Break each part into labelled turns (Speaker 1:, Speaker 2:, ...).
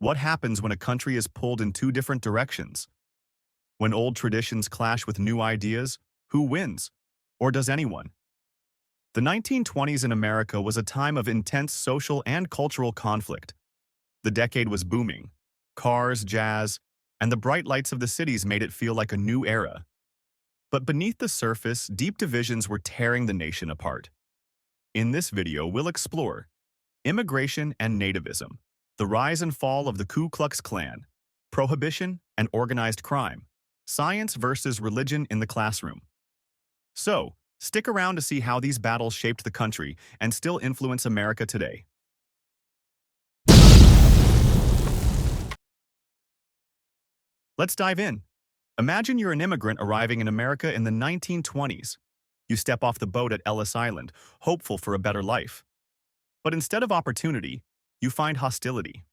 Speaker 1: What happens when a country is pulled in two different directions? When old traditions clash with new ideas, who wins? Or does anyone? The 1920s in America was a time of intense social and cultural conflict. The decade was booming. Cars, jazz, and the bright lights of the cities made it feel like a new era. But beneath the surface, deep divisions were tearing the nation apart. In this video, we'll explore immigration and nativism, the rise and fall of the Ku Klux Klan, prohibition and organized crime, science versus religion in the classroom. So, stick around to see how these battles shaped the country and still influence America today. Let's dive in. Imagine you're an immigrant arriving in America in the 1920s. You step off the boat at Ellis Island, hopeful for a better life. But instead of opportunity, you find hostility.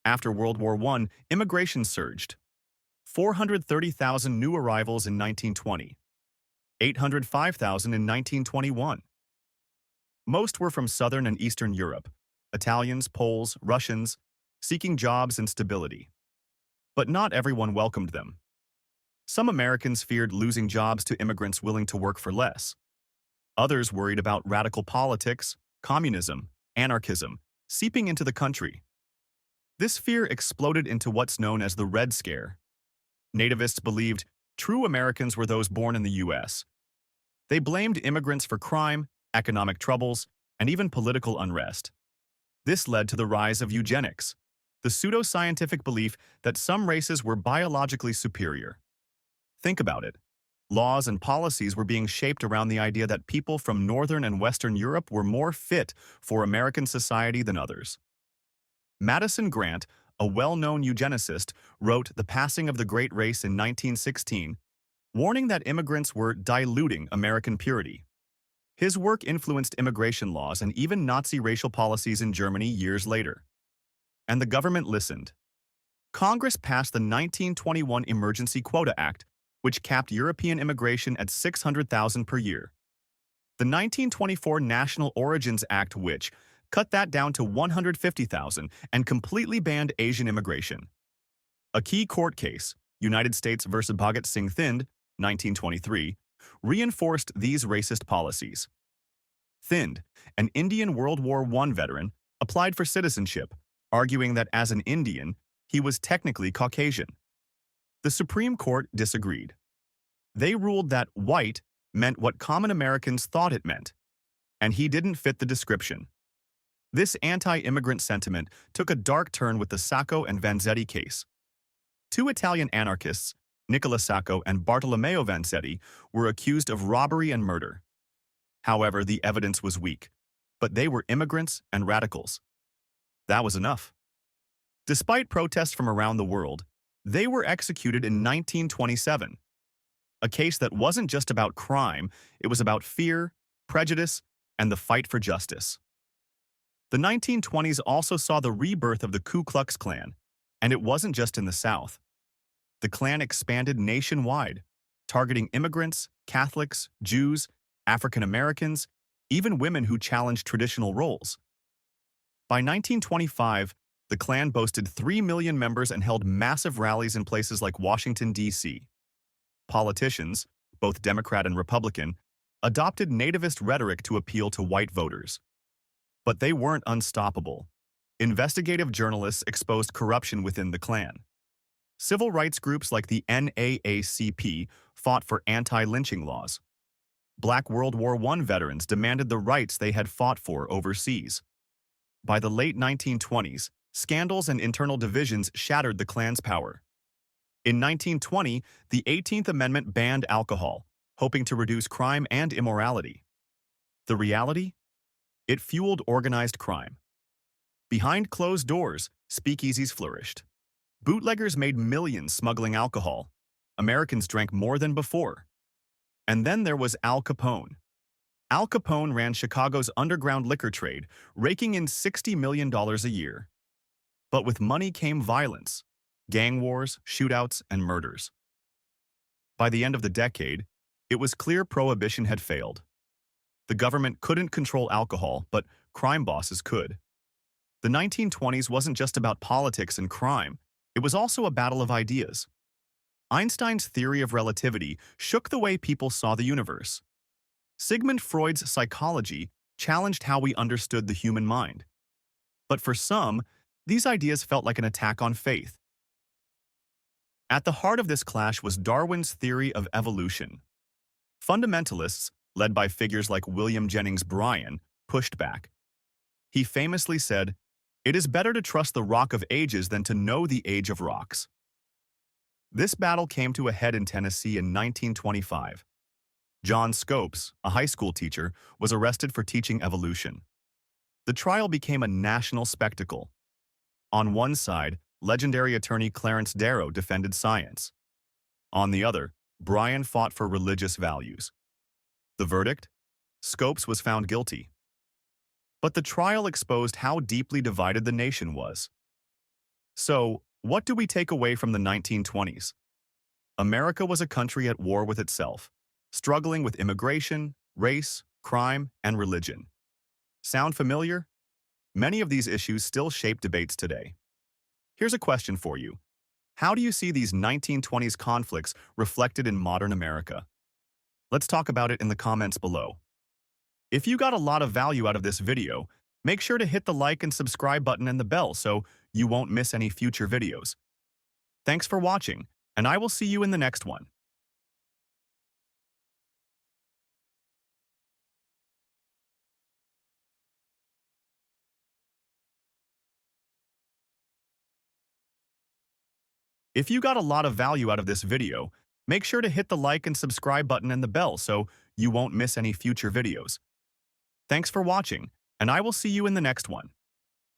Speaker 1: After World War I, immigration surged. 430,000 new arrivals in 1920, 805,000 in 1921. Most were from Southern and Eastern Europe, Italians, Poles, Russians, seeking jobs and stability. But not everyone welcomed them. Some Americans feared losing jobs to immigrants willing to work for less. Others worried about radical politics, communism, anarchism, seeping into the country. This fear exploded into what's known as the Red Scare. Nativists believed true Americans were those born in the U.S. They blamed immigrants for crime, economic troubles, and even political unrest. This led to the rise of eugenics, the pseudo-scientific belief that some races were biologically superior. Think about it. Laws and policies were being shaped around the idea that people from Northern and Western Europe were more fit for American society than others. Madison Grant, a well-known eugenicist, wrote The Passing of the Great Race in 1916, warning that immigrants were diluting American purity. His work influenced immigration laws and even Nazi racial policies in Germany years later. And the government listened. Congress passed the 1921 Emergency Quota Act, which capped European immigration at 600,000 per year. The 1924 National Origins Act, which cut that down to 150,000 and completely banned Asian immigration. A key court case, United States versus Bhagat Singh Thind, 1923, reinforced these racist policies. Thind, an Indian World War I veteran, applied for citizenship, arguing that as an Indian, he was technically Caucasian. The Supreme Court disagreed. They ruled that white meant what common Americans thought it meant, and he didn't fit the description. This anti-immigrant sentiment took a dark turn with the Sacco and Vanzetti case. Two Italian anarchists, Nicola Sacco and Bartolomeo Vanzetti, were accused of robbery and murder. However, the evidence was weak, but they were immigrants and radicals. That was enough. Despite protests from around the world, they were executed in 1927. A case that wasn't just about crime, it was about fear, prejudice, and the fight for justice. The 1920s also saw the rebirth of the Ku Klux Klan, and it wasn't just in the South. The Klan expanded nationwide, targeting immigrants, Catholics, Jews, African Americans, even women who challenged traditional roles. By 1925, the Klan boasted 3 million members and held massive rallies in places like Washington, D.C. Politicians, both Democrat and Republican, adopted nativist rhetoric to appeal to white voters. But they weren't unstoppable. Investigative journalists exposed corruption within the Klan. Civil rights groups like the NAACP fought for anti-lynching laws. Black World War I veterans demanded the rights they had fought for overseas. By the late 1920s, scandals and internal divisions shattered the Klan's power. In 1920, the 18th Amendment banned alcohol, hoping to reduce crime and immorality. The reality? It fueled organized crime. Behind closed doors, speakeasies flourished. Bootleggers made millions smuggling alcohol. Americans drank more than before. And then there was Al Capone. Al Capone ran Chicago's underground liquor trade, raking in $60 million a year. But with money came violence, gang wars, shootouts, and murders. By the end of the decade, it was clear prohibition had failed. The government couldn't control alcohol, but crime bosses could. The 1920s wasn't just about politics and crime, it was also a battle of ideas. Einstein's theory of relativity shook the way people saw the universe. Sigmund Freud's psychology challenged how we understood the human mind. But for some, these ideas felt like an attack on faith. At the heart of this clash was Darwin's theory of evolution. Fundamentalists, led by figures like William Jennings Bryan, pushed back. He famously said, "It is better to trust the rock of ages than to know the age of rocks." This battle came to a head in Tennessee in 1925. John Scopes, a high school teacher, was arrested for teaching evolution. The trial became a national spectacle. On one side, legendary attorney Clarence Darrow defended science. On the other, Bryan fought for religious values. The verdict? Scopes was found guilty. But the trial exposed how deeply divided the nation was. So, what do we take away from the 1920s? America was a country at war with itself, struggling with immigration, race, crime, and religion. Sound familiar? Many of these issues still shape debates today. Here's a question for you. How do you see these 1920s conflicts reflected in modern America? Let's talk about it in the comments below. If you got a lot of value out of this video, make sure to hit the like and subscribe button and the bell so you won't miss any future videos. Thanks for watching, and I will see you in the next one. If you got a lot of value out of this video, make sure to hit the like and subscribe button and the bell so you won't miss any future videos. Thanks for watching, and I will see you in the next one.